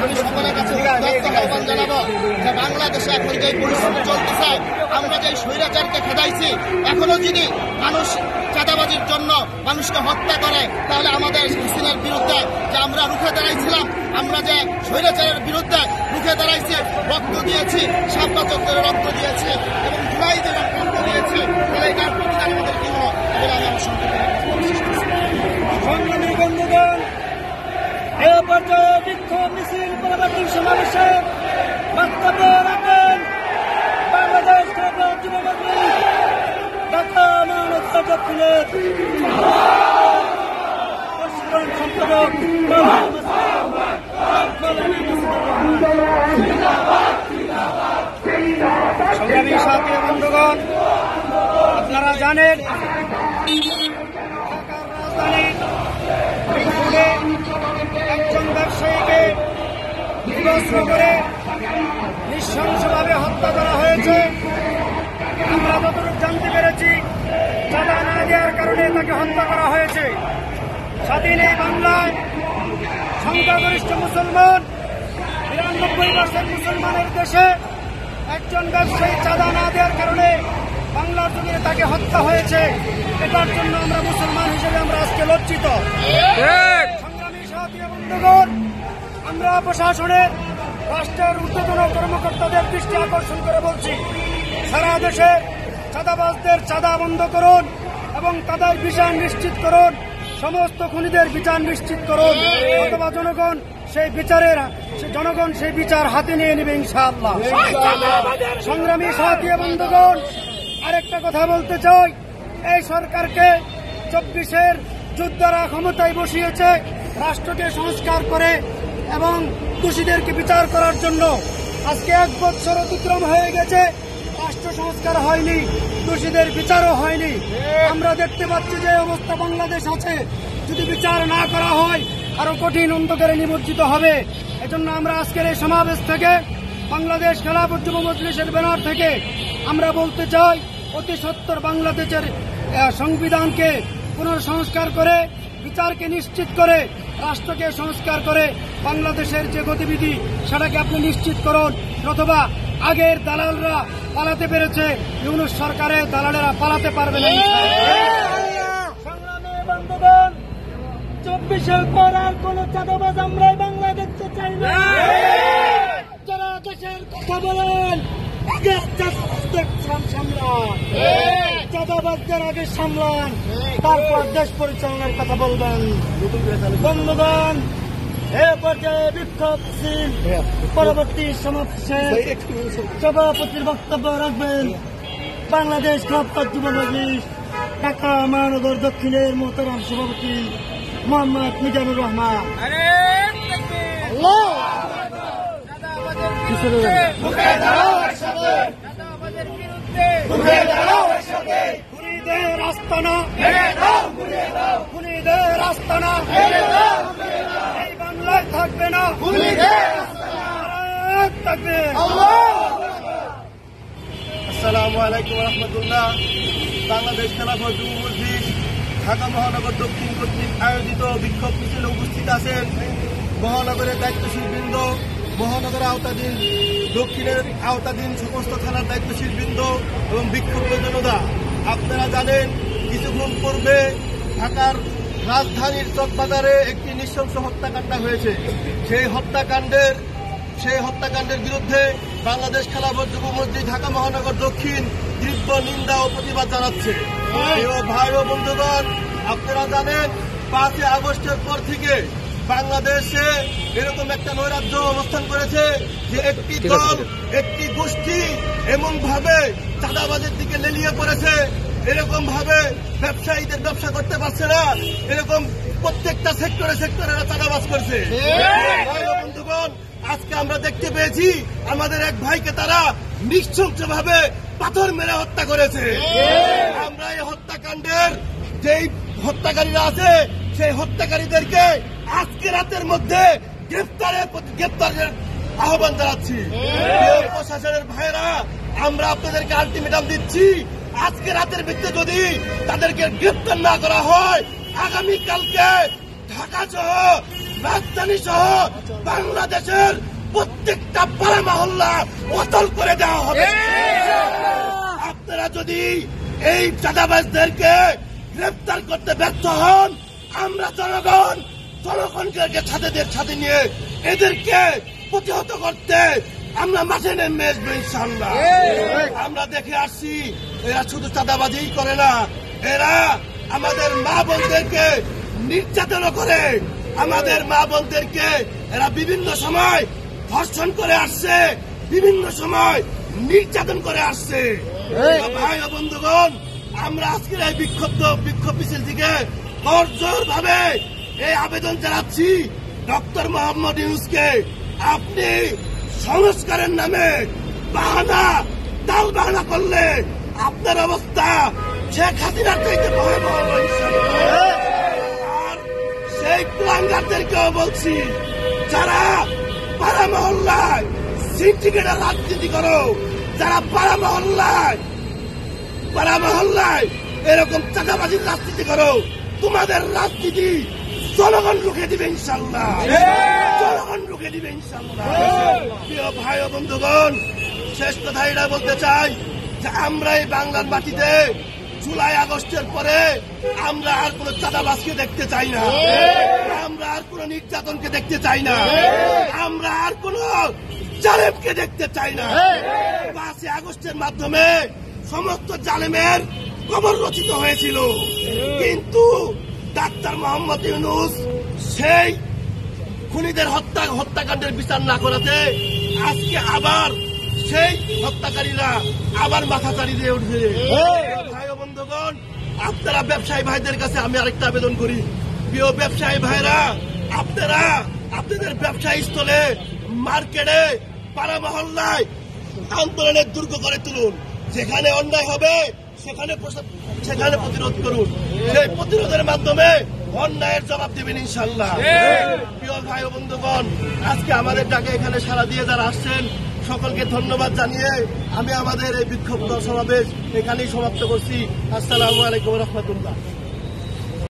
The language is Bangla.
আমি সকলের কাছে আহ্বান জানাবো যে বাংলাদেশে এখন যে পরিস্থিতি চলতেছে, আমরা যে স্বৈরাচারকে খেদাইছি, এখনো যদি মানুষ চাঁদাবাজির জন্য মানুষকে হত্যা করে, তাহলে আমাদের হাসিনার বিরুদ্ধে যে আমরা রুখে দাঁড়াইছিলাম, আমরা যে স্বৈরাচারের বিরুদ্ধে রুখে দাঁড়াইছি, রক্ত দিয়েছি, শাপলা চত্বরে রক্ত দিয়েছি এবং জুলাইতে রক্ত দিয়েছি, তাহলে এটার প্রতিদান আমাদের কি হলো বলে আমি আমার সংগ্রামী বন্ধুগণ, এ পর্যায়ে বিক্ষোভ মিছিল পরবর্তী সমাবেশে বক্তব্য রাখেন বাংলাদেশ যুব মজলিস ঢাকা মহানগর দক্ষিণের সাধারণ সম্পাদক সংগ্রামী সাথী বন্ধুগণ, আপনারা জানেন একজন ব্যবসায়ীকে বিবস্ত্র করে নৃশংসভাবে হত্যা করা হয়েছে। আমরা যতটুকু জানতে পেরেছি, চাঁদা না দেওয়ার কারণে তাকে হত্যা করা হয়েছে। স্বাধীন এই বাংলায় সংখ্যাগরিষ্ঠ মুসলমান, ৯২% মুসলমানের দেশে একজন ব্যবসায়ী চাঁদা না দেওয়ার কারণে বাংলার জমিনে তাকে হত্যা হয়েছে। এটার জন্য আমরা মুসলমান হিসেবে আমরা আজকে লজ্জিত। সংগ্রামী সাথী বন্ধুগণ, আমরা প্রশাসনের রাষ্ট্রের ঊর্ধ্বতন কর্মকর্তাদের দৃষ্টি আকর্ষণ করে বলছি, সারা দেশে চাঁদাবাজদের চাঁদা বন্ধ করুন এবং তাদের বিচার নিশ্চিত করুন, সমস্ত খুনিদের বিচার নিশ্চিত করুন, অথবা জনগণ সেই বিচার হাতে নিয়ে নেবে ইনশাআল্লাহ। সংগ্রামী সাথী বন্ধুগণ, আরেকটা কথা বলতে চাই, এই সরকারকে ২৪-এর যোদ্ধারা ক্ষমতায় বসিয়েছে রাষ্ট্রকে সংস্কার করে এবং দোষীদেরকে বিচার করার জন্য। আজকে ১ বছর অতিক্রম হয়ে গেছে, রাষ্ট্র সংস্কার হয়নি, দোষীদের বিচারও হয়নি। আমরা দেখতে পাচ্ছি যে অবস্থা বাংলাদেশ আছে, যদি বিচার না করা হয় আরো কঠিন অন্ধকারে নিমজ্জিত হবে। এজন্য আমরা আজকের এই সমাবেশ থেকে বাংলাদেশ খেলাফত যুব মজলিসের ব্যানার থেকে আমরা বলতে চাই, অতি সত্বর বাংলাদেশের সংবিধানকে পুনঃসংস্কার করে, বিচারকে নিশ্চিত করে, রাষ্ট্রকে সংস্কার করে বাংলাদেশের যে গতিবিধি সেটাকে আপনি নিশ্চিত করুন, অথবা আগের দালালরা পালাতে পেরেছে, ইউনূস সরকারের দালালেরা পালাতে পারবে না। সংগ্রামী বন্ধুগণ, ২৪-এর পর আর কোন চাঁদাবাজ আমরা বাংলা দেখতে চাই না। যারা দেশের কথা বলেন, আগে চাঁদাবাজদের সামলান, চাঁদাবাজদের আগে সামলান, তারপর দেশ পরিচালনার কথা বলবেন। বন্ধুগণ, এ পর্যায়ে বিক্ষোভ মিছিল পরবর্তী সমাবেশে সভাপতির বক্তব্য রাখবেন বাংলাদেশ খেলাফত যুব মজলিস ঢাকা মহানগর দক্ষিণের মোহতারাম সভাপতি মোহাম্মদ মিজানুর রহমান। খুনিদের আস্তানা, খুনিদের আস্তানা এই বাংলায় থাকবে না, থাকবে। আসসালামু আলাইকুম রহমতুল্লাহ। বাংলাদেশ খেলাফত যুব মজলিস ঢাকা মহানগর দক্ষিণ কর্তৃক আয়োজিত বিক্ষোভ মিছিলে উপস্থিত আছেন মহানগরের দায়িত্বশীল বৃন্দ, মহানগর আওতাধীন, দক্ষিণের আওতাধীন সমস্ত থানার দায়িত্বশীল বৃন্দ এবং বিক্ষুব্ধ জনতা। আপনারা জানেন, কিছুক্ষণ পূর্বে ঢাকার রাজধানীর চকবাজারে একটি নৃশংস হত্যাকাণ্ড হয়েছে। সেই হত্যাকাণ্ডের বিরুদ্ধে বাংলাদেশ খেলাফত যুব মজলিস ঢাকা মহানগর দক্ষিণ তীব্র নিন্দা ও প্রতিবাদ জানাচ্ছে। ভাই ও বন্ধুগণ, আপনারা জানেন ৫ই আগস্টের পর থেকে বাংলাদেশে এরকম একটা নৈরাজ্য অবস্থান করেছে যে একটি দল, একটি গোষ্ঠী এমন ভাবে চাঁদাবাজের দিকে লেলিয়ে পড়েছে, এরকম ভাবে ব্যবসায়ীদের ব্যবসা করতে পারছে না, এরকম প্রত্যেকটা সেক্টরে এরা চাঁদাবাজ করছে। বন্ধুগণ, আজকে আমরা দেখতে পেয়েছি আমাদের এক ভাইকে তারা নৃশংসভাবে পাথর মেরে হত্যা করেছে। আমরা এই হত্যাকাণ্ডের যেই হত্যাকারীরা আছে, সেই হত্যাকারীদেরকে আজকে রাতের মধ্যে গ্রেপ্তারের আহ্বান জানাচ্ছি। প্রশাসনের ভাইয়েরা, আমরা আপনাদেরকে আলটিমেটাম দিচ্ছি, আজকে রাতের ভিত্তিতে যদি তাদেরকে গ্রেপ্তার না করা হয়, আগামীকালকে ঢাকা সহ রাজধানী সহ বাংলাদেশের প্রত্যেকটা পাড়া মহল্লা অচল করে দেওয়া হবে। আপনারা যদি এই চাঁদাবাজদেরকে গ্রেফতার করতে ব্যর্থ হন, আমরা জনগণকে সাথে নিয়ে এদেরকে প্রতিহত করতে আমরা মাঠে নেমে আসবো ইনশাআল্লাহ। আমরা দেখে আসছি এরা শুধু চাঁদাবাজি করে না, এরা আমাদের মা বোনদেরকে নির্যাতন করে, আমাদের মা বোনদেরকে এরা বিভিন্ন সময় ধর্ষণ করে আসছে, বিভিন্ন সময় নির্যাতন করে আসছে। ভাই ও বন্ধুগণ, আমরা আজকের এই বিক্ষোভ মিছিল থেকে জোর ভাবে এই আবেদন জানাচ্ছি ডক্টর মোহাম্মদ ইউনূসকে, আপনি সংস্কারের নামে বাহানা করলে আপনার অবস্থা শেখ হাসিনার চাইতে ভয়াবহ হবে ইনশাআল্লাহ। আর সেই কুলাঙ্গারদেরকেও বলছি, যারা পাড়া মহল্লায় সিন্ডিকেটের রাজনীতি করো, যারা পাড়া মহল্লায় এরকম চাঁদাবাজির রাজনীতি করো, তোমাদের রাজনীতি জনগণ রুখে দিবে ইনশাআল্লাহ, জনগণ রুখে দিবে ইনশাআল্লাহ। প্রিয় ভাই ও বন্ধুগণ, শেষ কথা এটা বলতে চাই যে আমরা এই বাংলার মাটিতে জুলাই আগস্টের পরে আমরা আর কোন চাঁদাবাজকে দেখতে চাই না, আমরা আর কোন নির্যাতনকে দেখতে চাই না, আমরা আর কোন জালেমকে দেখতে চাই না। 5 আগস্টের মাধ্যমে সমস্ত জালেমের কবর রচিত হয়েছিল, কিন্তু ডাক্তার মোহাম্মদ ইউনূস সেই খুনিদের হত্যাকাণ্ডের বিচার না করাতে আজকে আবার সেই হত্যাকারীরা আবার মাথাচাড়ি দিয়ে উঠবে। ভাই ও বন্ধুগণ, আপনারা ব্যবসায়ী ভাইদের কাছে আমি আরেকটা আবেদন করি, প্রিয় ব্যবসায়ী ভাইরা, আপনারা আপনাদের ব্যবসায়ী স্থলে, মার্কেটে, পাড়া মহল্লায় আন্দোলনের দুর্গ করে তুলুন। যেখানে অন্যায় হবে সেখানে প্রতিরোধ করুন, সেই প্রতিরোধের মাধ্যমে অন্যায়ের জবাব দেবেন ইনশাআল্লাহ। প্রিয় ভাই ও বন্ধুগণ, আজকে আমাদের ডাকে এখানে সাড়া দিয়ে যারা আসছেন সকলকে ধন্যবাদ জানিয়ে আমি আমাদের এই বিক্ষোভ সমাবেশ এখানেই সমাপ্ত করছি। আসসালামু আলাইকুম রহমতুল্লাহ।